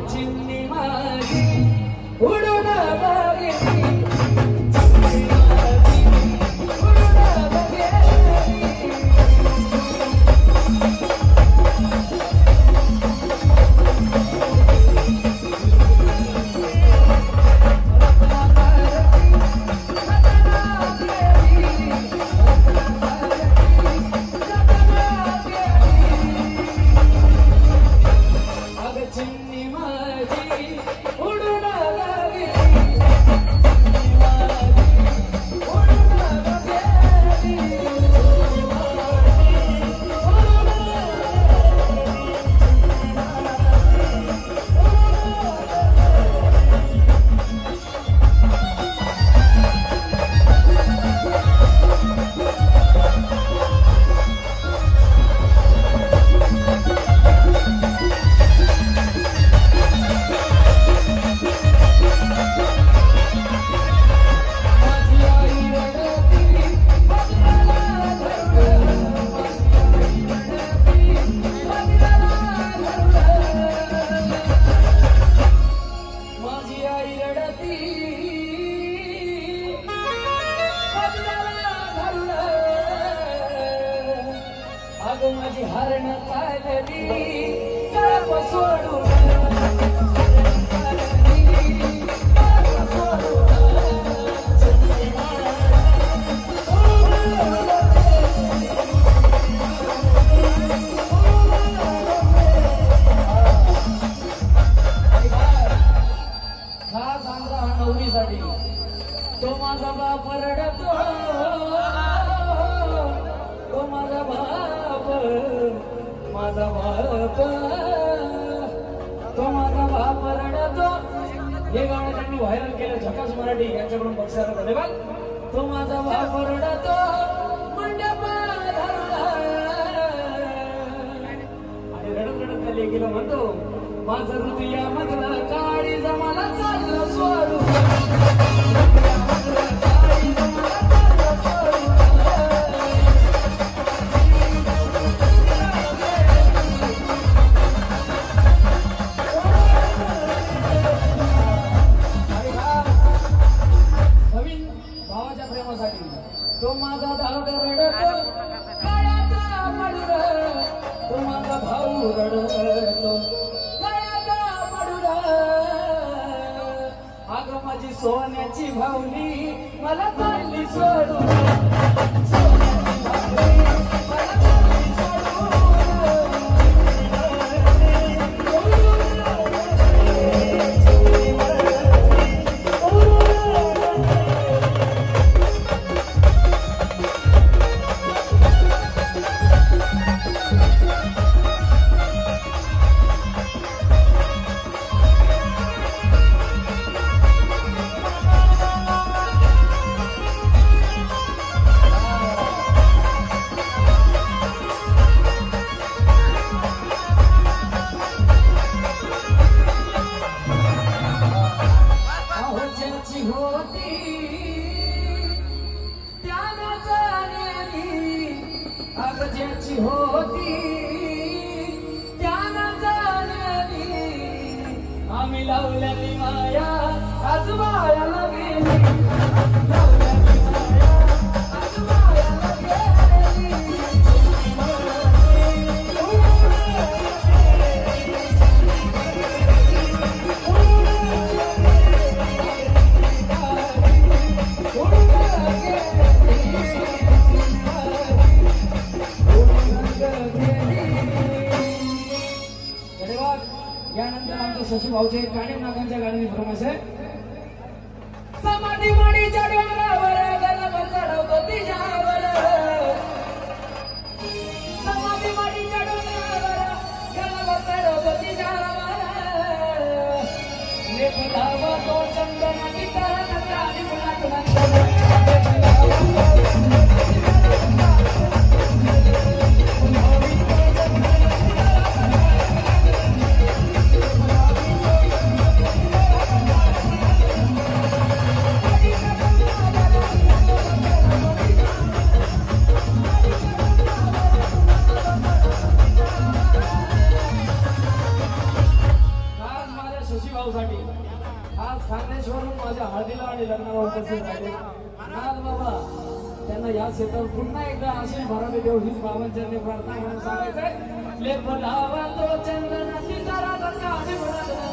चिमणी माझी उडून बघेली माझी हरण चालली कळप सोडून खास आंध्रा नवरीसाठी तो माझा बाप रडतो तो माझा बाप तो माझा बाप रडतो हे गाणं त्यांनी व्हायरल केलं झकास मराठी यांच्याकडून बक्षाला धन्यवाद तो माझा बाप रडतो मंडपात आणि रडत रडत त्या लेकीला म्हणतो माझं हृदया मधलं काळी जमाला चाललं स्वरूप तो माझा धावड रडतो काळ्याचा मडूर तो माझा भाऊ रडतो काळ्याचा मडूर अगं माझी सोन्याची भावली मला चालली सोडून सोन्याची भावली मला चालली सोडून होती त्यानं जाणली आम्ही लावल्याली माया आजूबायाला गेली लावल्याली माया आजूबायाला गेली यानंतर आमच्या शशी भाऊचे कायम नागांच्या गाडीने फरमाईश आहे समाधी मणीच्या डोंगरावर गलम चढवतो तिच्यावर समाधी मणीच्या डोंगरावर गलम चढवतो तिच्यावर लेखलावा तो चंदन कितारा नंदानी मुलात बसून राहिले नाथ बाबा त्यांना या क्षेत्रावर पुन्हा एकदा आशीष भरावे देव हीच बाबांच्या प्रार्थना म्हणून सांगायचंय ले बोलावा तो चंदन सितारा काढी म्हणत